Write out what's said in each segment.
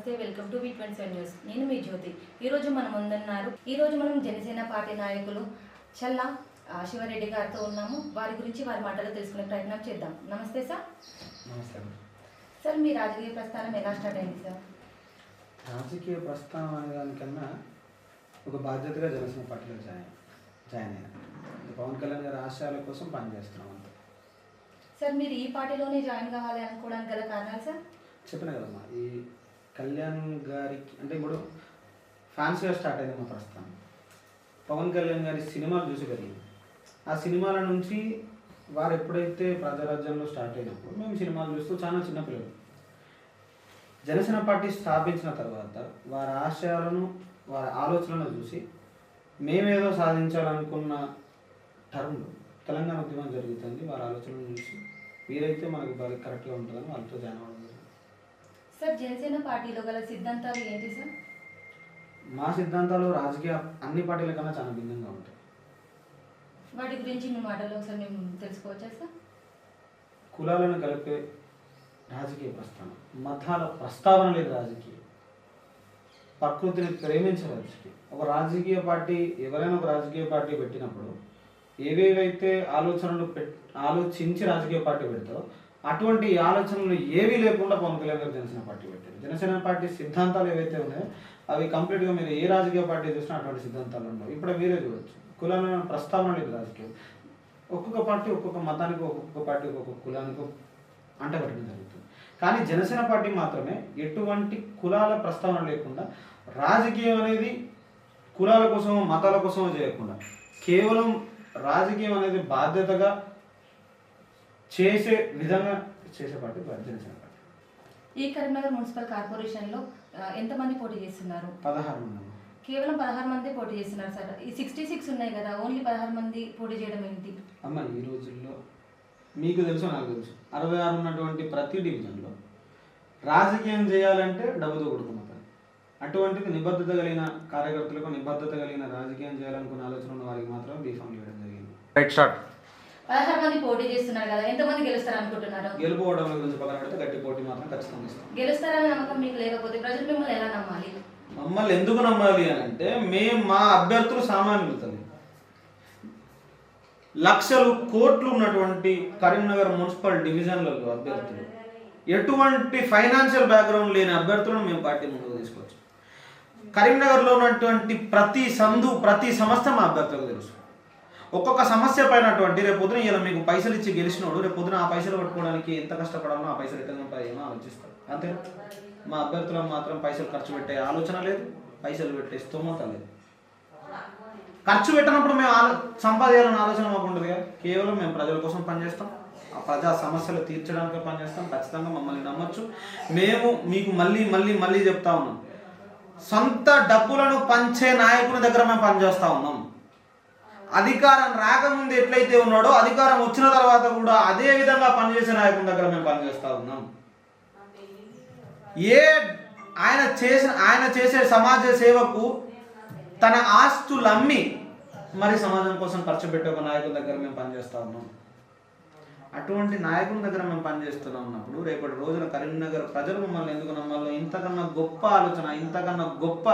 నమస్తే, welcome to V27 news. నేను మీ జ్యోతి. ఈరోజు మనం ముందున్నారు. ఈరోజు మనం జనసేన పార్టీ నాయకులు చల్లా శివరెడ్డి గారితో ఉన్నాము. వారి గురించి వారి మాటలు తెలుసుకునే ప్రయత్నం చేద్దాం. నమస్తే సార్. నమస్తే సార్, మీ రాజకీయ ప్రస్థానం ఎలా స్టార్ట్ అయింది సార్? రాజకీయ ప్రస్థానం అనే దానికన్నా ఒక బాధ్యతగా జనసేన పార్టీలో జాయిన్ అయినా పవన్ కళ్యాణ్ గారి ఆశయాల కోసం పనిచేస్తున్నాం అంతే. సార్, మీరు ఈ పార్టీలోనే జాయిన్ కావాలి అనుకోవడానికి గల కారణాలు సార్? చెప్పిన కదమ్మా, ఈ కళ్యాణ్ గారికి అంటే ఇప్పుడు ఫ్యాన్స్గా స్టార్ట్ అయింది మా ప్రస్థానం. పవన్ కళ్యాణ్ గారి సినిమాలు చూసి పెరిగింది. ఆ సినిమాల నుంచి వారు ఎప్పుడైతే ప్రజారాజ్యంలో స్టార్ట్ అయినప్పుడు మేము సినిమాలు చూస్తూ చాలా చిన్నపిల్లలు. జనసేన పార్టీ స్థాపించిన తర్వాత వారి ఆశయాలను వారి ఆలోచనలను చూసి మేమేదో సాధించాలనుకున్న టర్మ్లో తెలంగాణ ఉద్యమం జరుగుతుంది. వారి ఆలోచనలను చూసి వీరైతే మనకు బాగా కరెక్ట్గా ఉంటుందని వాళ్ళతో జాయిన్ అవ్వడం జరిగింది. సార్, జనసేన పార్టీలో గల సిద్ధాంతాలు ఏంటి సార్? మా సిద్ధాంతాలు రాజకీయ అన్ని పార్టీల కన్నా చాలా భిన్నంగా ఉంటాయి. వాటి గురించి మీ మాటల్లో ఒకసారి మేము తెలుసుకోవచ్చా సార్? కులాలను కలిపే రాజకీయ ప్రస్థానం, మతాల ప్రస్తావన లేదు రాజకీయం, ప్రకృతిని ప్రేమించే రాజకీయం. ఒక రాజకీయ పార్టీ ఎవరైనా ఒక రాజకీయ పార్టీ పెట్టినప్పుడు ఏవేవైతే ఆలోచించి రాజకీయ పార్టీ పెడతారో అటువంటి ఆలోచనలు ఏవీ లేకుండా పవన్ కళ్యాణ్ గారు జనసేన పార్టీ పెట్టారు. జనసేన పార్టీ సిద్ధాంతాలు ఏవైతే ఉన్నాయో అవి కంప్లీట్గా మీరు ఏ రాజకీయ పార్టీ చూసినా అటువంటి సిద్ధాంతాలు ఉండవు. ఇప్పుడు మీరే చూడొచ్చు, కులాలను ప్రస్తావన లేదు రాజకీయం. ఒక్కొక్క పార్టీ ఒక్కొక్క మతానికి, ఒక్కొక్క పార్టీ ఒక్కొక్క కులానికి అంటగట్టడం జరుగుతుంది. కానీ జనసేన పార్టీ మాత్రమే ఎటువంటి కులాల ప్రస్తావన లేకుండా రాజకీయం అనేది కులాల కోసమో మతాల కోసమో చేయకుండా కేవలం రాజకీయం అనేది బాధ్యతగా చేసే విధంగా చేసే పార్టీ జనసేన పార్టీ. ఈ కరీంనగర్ మున్సిపల్ కార్పొరేషన్లో ఎంతమంది పోటీ చేస్తున్నారు? 16 మంది. కేవలం 16 మంది పోటీ చేస్తున్నారు సార్. ఈ 66 ఉన్నాయి కదా, ఓన్లీ 16 మంది పోటీ చేయడం ఏంటి? అమ్మ, ఈ రోజుల్లో మీకు తెలుసు నాకు తెలుసు 66 ఉన్నటువంటి ప్రతి డివిజన్లో రాజకీయం చేయాలంటే డబ్బుతో కొడుతున్న పని. అటువంటిది నిబద్ధత కలిగిన కార్యకర్తలకు, నిబద్ధత కలిగిన రాజకీయం చేయాలనుకున్న ఆలోచన ఉన్న వారికి మాత్రం బీఫామ్ ఇవ్వడం జరిగింది. Right start. 16 మంది పోటీ చేస్తున్నారు కదా, ఎంతమంది గెలుస్తారు అనుకుంటున్నారు? గెలుపోవడం గురించి పక్కన పెడితే గట్టి పోటీ మాత్రం ఖచ్చితంగా ఇస్తాం. గెలుస్తారనే నమ్మకం మీకు లేకపోతే ప్రజలు మిమ్మల్ని ఎలా నమ్మాలి? మమ్మల్ని ఎందుకు నమ్మాలి అని అంటే మా అభ్యర్థులు సామాన్యులు తల్లి. లక్షలు కోట్లు ఉన్నటువంటి కరీంనగర్ మున్సిపల్ డివిజన్లలో అభ్యర్థులు, ఎటువంటి ఫైనాన్షియల్ బ్యాక్గ్రౌండ్ లేని అభ్యర్థులను మేము పార్టీ ముందుకు తీసుకోవచ్చు. కరీంనగర్లో ఉన్నటువంటి ప్రతి సందు, ప్రతి సమస్య మా అభ్యర్థులకు తెలుసు. ఒక్కొక్క సమస్య పైనటువంటి రేపొద్దున ఇలా మీకు పైసలు ఇచ్చి గెలిచినోడు రేపొద్దున ఆ పైసలు పట్టుకోవడానికి ఎంత కష్టపడాలో ఆ పైసలు ఎట్లా ఏమో ఆలోచిస్తారు అంతే. మా అభ్యర్థులకు మాత్రం పైసలు ఖర్చు పెట్టే ఆలోచన లేదు, పైసలు పెట్టే స్తోమత లేదు. ఖర్చు పెట్టినప్పుడు మేము సంపాదించాలన్న ఆలోచన మాకు ఉండదు. కేవలం మేము ప్రజల కోసం పనిచేస్తాం, ఆ ప్రజా సమస్యలు తీర్చడానికి పనిచేస్తాం. ఖచ్చితంగా మమ్మల్ని నమ్మచ్చు. మేము మీకు మళ్ళీ మళ్ళీ మళ్ళీ చెప్తా ఉన్నాం, సొంత డబ్బులను పంచే నాయకుని దగ్గర మేము పనిచేస్తూ ఉన్నాం. అధికారం రాకముందు ఎట్లయితే ఉన్నాడో అధికారం వచ్చిన తర్వాత కూడా అదే విధంగా పనిచేసే నాయకుని దగ్గర మేము పనిచేస్తూ ఉన్నాం. ఆయన చేసే సమాజ సేవకు తన ఆస్తులు అమ్మి మరి సమాజం కోసం ఖర్చు పెట్టే ఒక నాయకుని దగ్గర మేము పనిచేస్తూ ఉన్నాం. అటువంటి నాయకుని దగ్గర మేము పనిచేస్తున్నాం ఉన్నప్పుడు రేపటి రోజున కరీంనగర్ ప్రజలు మమ్మల్ని ఎందుకు నమ్మాలో ఇంతకన్నా గొప్ప ఆలోచన, ఇంతకన్నా గొప్ప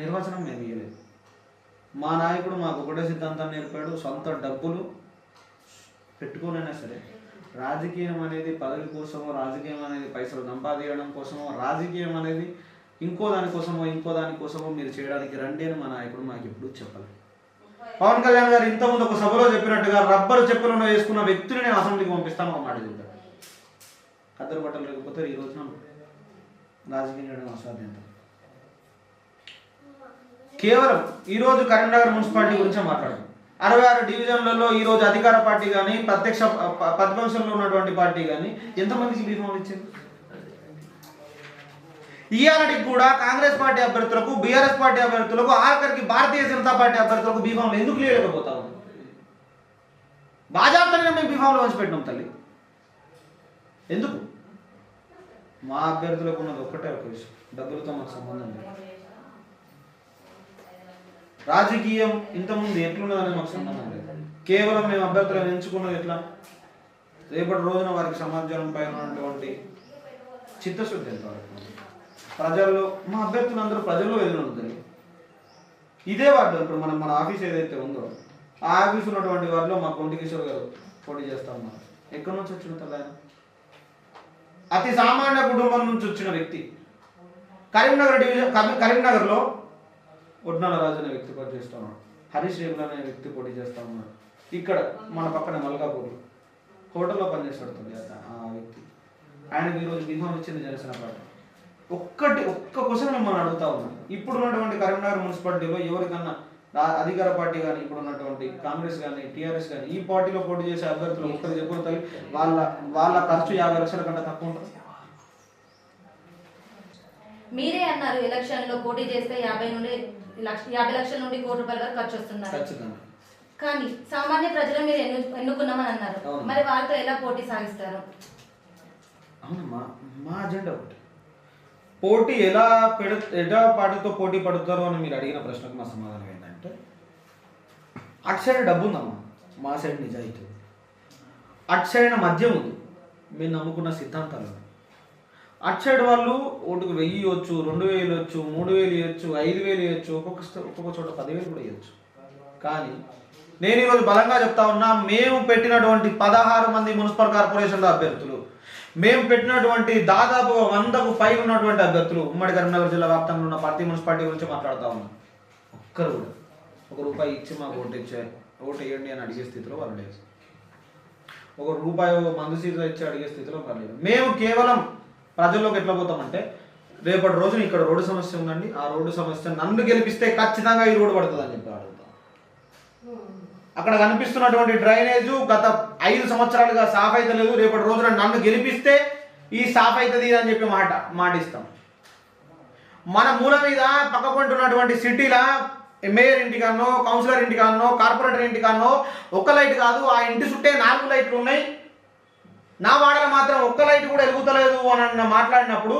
నిర్వచనం మేము ఇవ్వలేదు. మా నాయకుడు మాకు ఒకటే సిద్ధాంతాన్ని నేర్పాడు, సొంత డబ్బులు పెట్టుకోనైనా సరే రాజకీయం అనేది పదవి కోసమో, రాజకీయం అనేది పైసలు సంపాదించడం కోసమో, రాజకీయం అనేది ఇంకో దానికోసమో మీరు చేయడానికి రండి అని మా నాయకుడు మాకు ఎప్పుడు చెప్పాలి. పవన్ కళ్యాణ్ గారు ఇంతకుముందు ఒక సభలో చెప్పినట్టుగా రబ్బరు చెప్పులను వేసుకున్న వ్యక్తిని నేను అసెంబ్లీకి పంపిస్తాను ఒక మాట చెప్పారు. కద్దరు బట్టలు లేకపోతే ఈ రోజున రాజకీయం చేయడం అసాధ్యం. కేవలం ఈరోజు కరీంనగర్ మున్సిపాలిటీ గురించి మాట్లాడారు. 66 డివిజన్లలో ఈరోజు అధికార పార్టీ కానీ, ప్రత్యక్ష ప్రతిపక్షంలో ఉన్నటువంటి పార్టీ కానీ ఎంతమందికి బీఫామ్లు ఇచ్చింది? ఇవాళకి కూడా కాంగ్రెస్ పార్టీ అభ్యర్థులకు, బీఆర్ఎస్ పార్టీ అభ్యర్థులకు, ఆఖరికి భారతీయ జనతా పార్టీ అభ్యర్థులకు బీఫామ్లు ఎందుకు లేకపోతాము? బాజాప్తంగా మేము బీఫామ్లు పంచిపెట్టినాం తల్లి. ఎందుకు? మా అభ్యర్థులకు ఉన్నది ఒక్కటే ఒక విషయం, డబ్బులతో మాకు సంబంధం లేదు. రాజకీయం ఇంతకుముందు ఎట్లున్నదని మాకు సంబంధం లేదు. కేవలం మేము అభ్యర్థులను ఎంచుకున్నది ఎట్లా, రేపటి రోజున వారికి సమాజం పైన ఉన్నటువంటి చిత్తశుద్ధి ఎంతవరకు ప్రజల్లో మా అభ్యర్థులు అందరూ ప్రజల్లో ఎదురుంటుంది. ఇదే వార్డు ఇప్పుడు మన ఆఫీస్ ఏదైతే ఉందో ఆ ఆఫీస్ ఉన్నటువంటి వారిలో మా కొంటి కిషోర్ గారు పోటీ చేస్తా ఉన్నారు. ఎక్కడి నుంచి వచ్చిన ఆయన అతి సామాన్య కుటుంబం నుంచి వచ్చిన వ్యక్తి. కరీంనగర్ డివిజన్ కరీంనగర్లో ఒడ్నాల రాజు అనే వ్యక్తి పోటీ చేస్తా ఉన్నాడు. హరీష్ రేగులు అనే వ్యక్తి పోటీ చేస్తా ఉన్నాడు. ఇక్కడ మన పక్కన మల్కాపూర్లో హోటల్లో పనిచేస్తాడు ఆ వ్యక్తి. ఆయనకు ఈరోజు బీఫామ్ ఇచ్చింది జనసేన పార్టీ. ఒక్క క్వశ్చన్ మిమ్మల్ని అడుగుతా ఉన్నాను. ఇప్పుడు ఉన్నటువంటి కరీంనగర్ మున్సిపాలిటీలో ఎవరికన్నా అధికార పార్టీ కానీ ఇప్పుడు ఉన్నటువంటి కాంగ్రెస్ కానీ టీఆర్ఎస్ కానీ ఈ పార్టీలో పోటీ చేసే అభ్యర్థులు ఒక్కరు చెప్పుకున్న తల్లి వాళ్ళ ఖర్చు 50 లక్షల కంటే తక్కువ ఉంటుంది. మీరే అన్నారు ఎలక్షన్ లో పోటీ చేస్తే 50 లక్షల నుండి కోటి రూపాయల వరకు ఖర్చు వస్తున్నారు. ఖచ్చితంగా. కానీ సామాన్య ప్రజలు మీరు ఎన్నుకున్నామని అన్నారు. మరి వాళ్ళతో ఎలా పోటీ సాగిస్తారు? అవునమ్మా, మా అజెండా ఒకటి. పోటీ ఎలా పార్టీతో పోటీ పడతారో అని మీరు అడిగిన ప్రశ్నకు మా సమాధానం ఏంటంటే, అటు సైడ్ డబ్బు ఉందమ్మా, మా సైడ్ నిజాయితీ. అటు సైడ్ మద్యం ఉంది, మీరు నమ్ముకున్న సిద్ధాంతాలు. అటు సైడ్ వాళ్ళు ఓటుకు 1000 ఇవ్వచ్చు, 2000 ఇవ్వచ్చు, 3000 ఇవ్వచ్చు, 5000 ఇవ్వచ్చు, ఒక్కొక్క చోట 10,000 కూడా ఇవ్వచ్చు. కానీ నేను ఈరోజు బలంగా చెప్తా ఉన్నా, మేము పెట్టినటువంటి 16 మంది మున్సిపల్ కార్పొరేషన్ల అభ్యర్థులు, మేము పెట్టినటువంటి దాదాపు 100కు పైన ఉన్నటువంటి అభ్యర్థులు ఉమ్మడి కరీంనగర్ జిల్లా వ్యాప్తంగా ఉన్న ప్రతి మున్సిపాలిటీ గురించి మాట్లాడుతూ ఉన్నాం. ఒక్కరు కూడా ₹1 ఇచ్చి మాకు ఓటు వేయండి అని అడిగే స్థితిలో వాళ్ళు లేదు. ₹1 మందు సీట్లు ఇచ్చి అడిగే స్థితిలో వాళ్ళు లేదు. మేము కేవలం ప్రజల్లోకి ఎట్లా పోతామంటే, రేపటి రోజున ఇక్కడ రోడ్డు సమస్య ఉందండి, ఆ రోడ్డు సమస్య నన్ను గెలిపిస్తే ఖచ్చితంగా ఈ రోడ్డు పడుతుంది అని చెప్పి అడుగుతాం. అక్కడ కనిపిస్తున్నటువంటి డ్రైనేజు గత 5 సంవత్సరాలుగా సాఫ్ అయితే లేదు, రేపటి రోజున నన్ను గెలిపిస్తే ఈ సాఫ్ అవుతుంది అని చెప్పి మాటిస్తాం. మన మూల మీద పక్కకుంటున్నటువంటి సిటీలో మేయర్ ఇంటికానో, కౌన్సిలర్ ఇంటికానో, కార్పొరేటర్ ఇంటికానో ఒక్క లైట్ కాదు, ఆ ఇంటి చుట్టే 4 లైట్లు ఉన్నాయి. నా వాడలో మాత్రం ఒక్క లైట్ కూడా వెలుగుతలేదు అని మాట్లాడినప్పుడు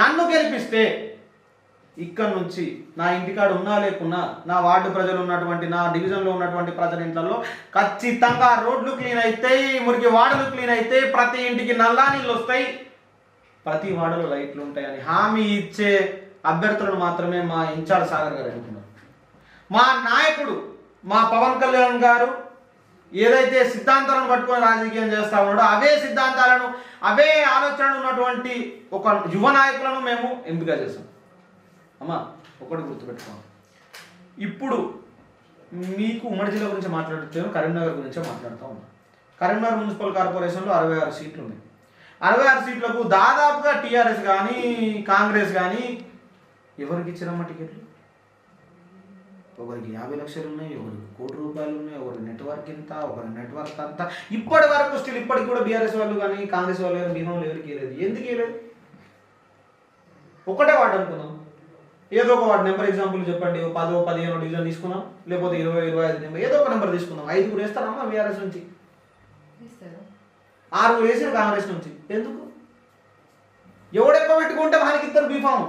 నన్ను గెలిపిస్తే ఇక్కడ నుంచి నా ఇంటికాడ ఉన్నా లేకున్నా నా వార్డు ప్రజలు ఉన్నటువంటి నా డివిజన్లో ఉన్నటువంటి ప్రజల ఇంట్లో ఖచ్చితంగా రోడ్లు క్లీన్ అవుతాయి, మురికి వాడలు క్లీన్ అవుతాయి, ప్రతి ఇంటికి నల్లా నీళ్ళు వస్తాయి, ప్రతి వాడలో లైట్లు ఉంటాయని హామీ ఇచ్చే అభ్యర్థులను మాత్రమే మా ఇన్ఛార్జ్ సాగర్ గారు అనుకున్నారు. మా నాయకుడు మా పవన్ కళ్యాణ్ గారు ఏదైతే సిద్ధాంతాలను పట్టుకొని రాజకీయం చేస్తా ఉన్నాడో అవే సిద్ధాంతాలను, అవే ఆలోచనలు ఉన్నటువంటి ఒక యువ నాయకులను మేము ఎంపిక చేస్తాం. అమ్మా, ఒకటి గుర్తుపెట్టుకోండి, ఇప్పుడు మీకు ఉమ్మడి జిల్లా గురించి మాట్లాడుతాను, కరీంనగర్ గురించే మాట్లాడుతూ ఉన్నాం. కరీంనగర్ మున్సిపల్ కార్పొరేషన్లో 66 సీట్లు ఉన్నాయి. 66 సీట్లకు దాదాపుగా టీఆర్ఎస్ కానీ కాంగ్రెస్ కానీ ఎవరికి ఇచ్చారమ్మా టికెట్లు? ఒకరికి 50 లక్షలు ఉన్నాయి, ఒకరికి ₹1,00,00,000 ఉన్నాయి, ఒకరి నెట్వర్క్ ఇంత, ఒకరి నెట్వర్క్ అంతా. ఇప్పటి వరకు ఇప్పటికి కూడా బీఆర్ఎస్ వాళ్ళు కానీ కాంగ్రెస్ వాళ్ళు కానీ బీహార్లో ఎవరికి వేయలేదు. ఎందుకు వేయలేదు? ఒకటే వార్డు అనుకున్నాం, ఏదో ఒక వార్డు నెంబర్ ఎగ్జాంపుల్ చెప్పండి, 10, 15 డివిజన్ తీసుకున్నాం, లేకపోతే 20, 25 నెంబర్ ఏదో ఒక నెంబర్ తీసుకున్నాం. 5 వేస్తారమ్మా బీఆర్ఎస్ నుంచి, 6 వేసారు కాంగ్రెస్ నుంచి. ఎందుకు? ఎవడెక్కువ పెట్టుకుంటే వానికి ఇద్దరు బీఫామ్.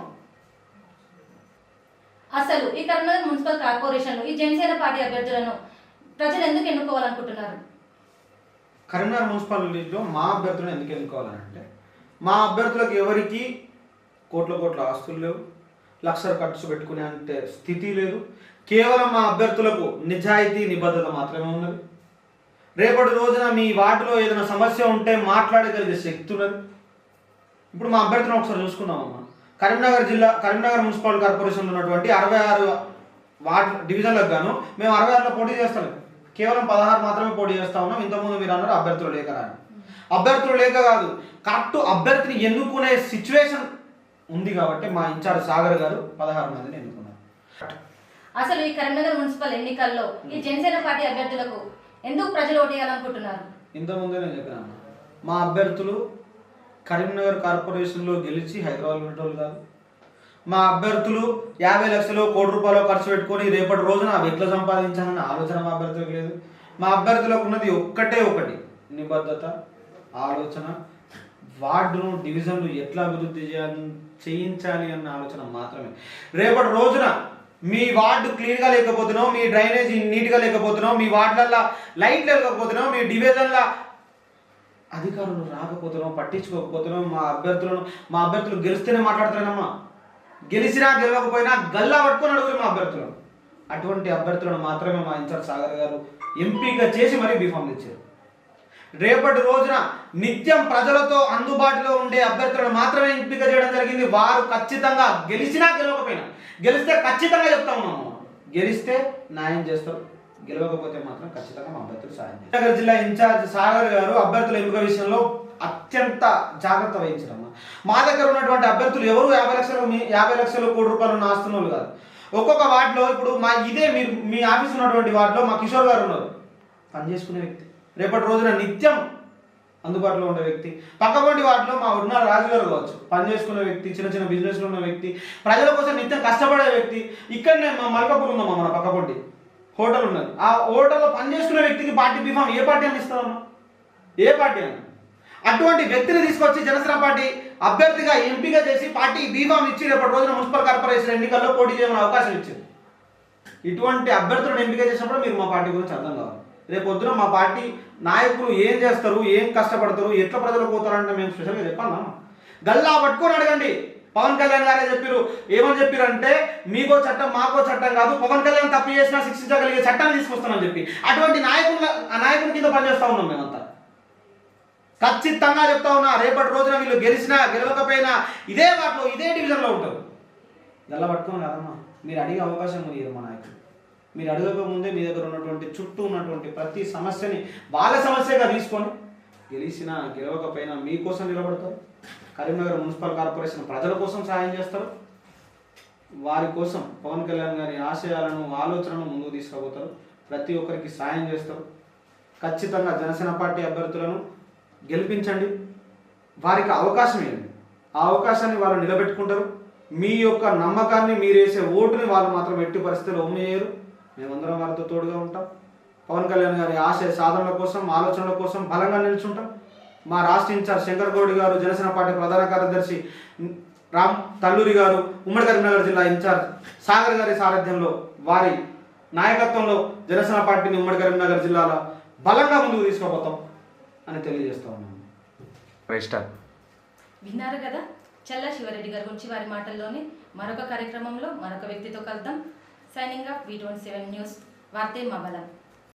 అసలు ఈ కరీంనగర్ మున్సిపల్ కార్పొరేషన్లో ఈ జనసేన పార్టీ అభ్యర్థులను ప్రజలు ఎందుకు ఎన్నుకోవాలనుకుంటున్నారు? కరీంనగర్ మున్సిపాలిటీలో మా అభ్యర్థులను ఎందుకు ఎన్నుకోవాలంటే, మా అభ్యర్థులకు ఎవరికి కోట్ల ఆస్తులు లేవు, లక్షలు ఖర్చు పెట్టుకునే అంతే స్థితి లేదు. కేవలం మా అభ్యర్థులకు నిజాయితీ నిబద్ధత మాత్రమే ఉన్నది. రేపటి రోజున మీ వార్డులో ఏదైనా సమస్య ఉంటే మాట్లాడగలిగే శక్తి ఉన్నది. ఇప్పుడు మా అభ్యర్థులను ఒకసారి చూసుకున్నామమ్మా. కరీంనగర్ మున్సిపల్ కార్పొరేషన్లో ఉన్నటువంటి 66 వార్డు డివిజన్లకు గాను మేము 66లో పోటీ చేస్తాం. కేవలం 16 మాత్రమే పోటీ చేస్తా ఉన్నాం. ఇంతకుముందు మీరు అన్నారు అభ్యర్థులు లేక రాని. అభ్యర్థులు లేక కాదు, కరెక్ట్ అభ్యర్థిని ఎన్నుకునే సిచ్యువేషన్ ఉంది కాబట్టి మా ఇన్ఛార్జ్ సాగర్ గారు 16 మందిని ఎన్నుకున్నారు. అసలు ఈ కరీంనగర్ మున్సిపల్ ఎన్నికల్లో ఈ జనసేన పార్టీ అభ్యర్థులకు ఎందుకు ప్రజలు ఓటేయాలనుకుంటున్నారు? ఇంతకుముందే నేను చెప్పినాను, మా అభ్యర్థులు కరీంనగర్ కార్పొరేషన్లో గెలిచి హైదరాబాద్ ఉండేవాళ్ళు కాదు. మా అభ్యర్థులు 50 లక్షలు ₹1,00,00,000 ఖర్చు పెట్టుకొని రేపటి రోజున అవి ఎట్లా సంపాదించాలన్న ఆలోచన మా అభ్యర్థులకు లేదు. మా అభ్యర్థులకు ఉన్నది ఒకటి నిబద్ధత, ఆలోచన, వార్డును డివిజన్లు ఎట్లా అభివృద్ధి చేయించాలి అన్న ఆలోచన మాత్రమే. రేపటి రోజున మీ వార్డు క్లీన్గా లేకపోతున్నావు, మీ డ్రైనేజ్ నీట్గా లేకపోతున్నావు, మీ వార్డులలో లైట్లు లేకపోతున్నావు, మీ డివిజన్ల అధికారులు రాకపోతున్నాం, పట్టించుకోకపోతున్నాం, మా అభ్యర్థులు గెలిస్తేనే మాట్లాడుతున్నానమ్మా. గెలిచినా గెలవకపోయినా గల్లా పట్టుకొని అడుగుతారు మా అభ్యర్థులను. అటువంటి అభ్యర్థులను మాత్రమే మా ఇన్ఛార్జ్ సాగర్ గారు ఎంపీగా చేసి మరీ బీఫామ్ ఇచ్చారు. రేపటి రోజున నిత్యం ప్రజలతో అందుబాటులో ఉండే అభ్యర్థులను మాత్రమే ఎంపిక చేయడం జరిగింది. వారు ఖచ్చితంగా గెలిచినా గెలవకపోయినా, గెలిస్తే ఖచ్చితంగా చెప్తా ఉన్నాము, గెలిస్తే న్యాయం చేస్తారు, గెలవకపోతే మాత్రం ఖచ్చితంగా మా అభ్యర్థులు సాయం చేస్తారు. నగర్ జిల్లా ఇన్ఛార్జ్ సాగర్ గారు అభ్యర్థుల ఎంపిక విషయంలో అత్యంత జాగ్రత్త వహించారమ్మా. మా దగ్గర ఉన్నటువంటి అభ్యర్థులు ఎవరు 50 లక్షలు కోటి రూపాయలు ఉన్న ఆస్తున్న వాళ్ళు కాదు. ఒక్కొక్క వార్డులో ఇప్పుడు మీ ఆఫీస్ ఉన్నటువంటి వార్డులో మా కిషోర్ గారు ఉన్నారు, పనిచేసుకునే వ్యక్తి, రేపటి రోజున నిత్యం అందుబాటులో ఉండే వ్యక్తి. పక్కపొంటి వాటిలో మా ఉన్న రాజు గారు కావచ్చు, పనిచేసుకునే వ్యక్తి, చిన్న చిన్న బిజినెస్లో ఉన్న వ్యక్తి, ప్రజల కోసం నిత్యం కష్టపడే వ్యక్తి. ఇక్కడనే మా మల్కాపూర్ ఉందమ్మా, మన పక్కపొంటి హోటల్ ఉన్నది. ఆ హోటల్లో పనిచేసుకునే వ్యక్తికి పార్టీ బీఫామ్ ఏ పార్టీ అని ఇస్తామమ్మా? ఏ పార్టీ అని? అటువంటి వ్యక్తిని తీసుకొచ్చి జనసేన పార్టీ అభ్యర్థిగా ఎంపిక చేసి పార్టీ బీఫామ్ ఇచ్చి రేపటి రోజున మున్సిపల్ కార్పొరేషన్ ఎన్నికల్లో పోటీ చేయమని అవకాశం ఇచ్చింది. ఇటువంటి అభ్యర్థులను ఎంపిక చేసినప్పుడు మీరు మా పార్టీ గురించి అర్థం కావాలి. రేపు పొద్దున మా పార్టీ నాయకులు ఏం చేస్తారు, ఏం కష్టపడతారు, ఎట్లా ప్రజలు పోతారంటే మేము స్పెషల్గా చెప్పాలా? గల్లా పట్టుకొని అడగండి. పవన్ కళ్యాణ్ గారే చెప్పారు. ఏమని చెప్పారు అంటే, మీకో చట్టం మాకో చట్టం కాదు, పవన్ కళ్యాణ్ తప్పు చేసినా శిక్షించగలిగే చట్టాన్ని తీసుకొస్తామని చెప్పి అటువంటి నాయకుల కింద పనిచేస్తా ఉన్నాం మేమంతా. ఖచ్చితంగా చెప్తా ఉన్నా, రేపటి రోజున వీళ్ళు గెలిచినా గెలవకపోయినా ఇదే వాటిలో ఇదే డివిజన్లో ఉంటారు. గల్లా పట్టుకొని కాదమ్మా, మీరు అడిగే అవకాశం ఉంది మా నాయకులు. మీరు అడగకముందే మీ దగ్గర ఉన్నటువంటి చుట్టూ ఉన్నటువంటి ప్రతి సమస్యని వాళ్ళ సమస్యగా తీసుకొని గెలిచినా గెలవకపోయినా మీకోసం నిలబడతారు. కరీంనగర్ మున్సిపల్ కార్పొరేషన్ ప్రజల కోసం సహాయం చేస్తారు. వారి కోసం పవన్ కళ్యాణ్ గారి ఆశయాలను ఆలోచనలను ముందుకు తీసుకుపోతారు. ప్రతి ఒక్కరికి సాయం చేస్తారు. ఖచ్చితంగా జనసేన పార్టీ అభ్యర్థులను గెలిపించండి, వారికి అవకాశం ఇవ్వండి. ఆ అవకాశాన్ని వాళ్ళు నిలబెట్టుకుంటారు. మీ యొక్క నమ్మకాన్ని, మీరు వేసే ఓటుని వాళ్ళు మాత్రం ఎట్టి పరిస్థితుల్లో ఒమ్మేయరు. మేమందరం వారితో తోడుగా ఉంటాం. పవన్ కళ్యాణ్ గారి ఆశయ సాధనల కోసం, ఆలోచనల కోసం బలంగా నిల్చుంటాం. మా రాష్ట్ర ఇన్ఛార్జ్ శంకర్ గౌడ్ గారు, జనసేన పార్టీ ప్రధాన కార్యదర్శి రామ్ తల్లూరి గారు, ఉమ్మడి కరీంనగర్ జిల్లా ఇన్ఛార్జ్ సాగర్ గారి సారథ్యంలో, వారి నాయకత్వంలో జనసేన పార్టీని ఉమ్మడి కరీంనగర్ జిల్లాలో బలంగా ముందుకు తీసుకుపోతాం అని తెలియజేస్తా ఉన్నాను. విన్నారు కదా చల్లా శివరెడ్డి గారి గురించి. వారి మాటల్లోనే మరొక కార్యక్రమంలో మరొక వ్యక్తితో కలుద్దాం. Signing off V27 news. వార్తే మా బలం.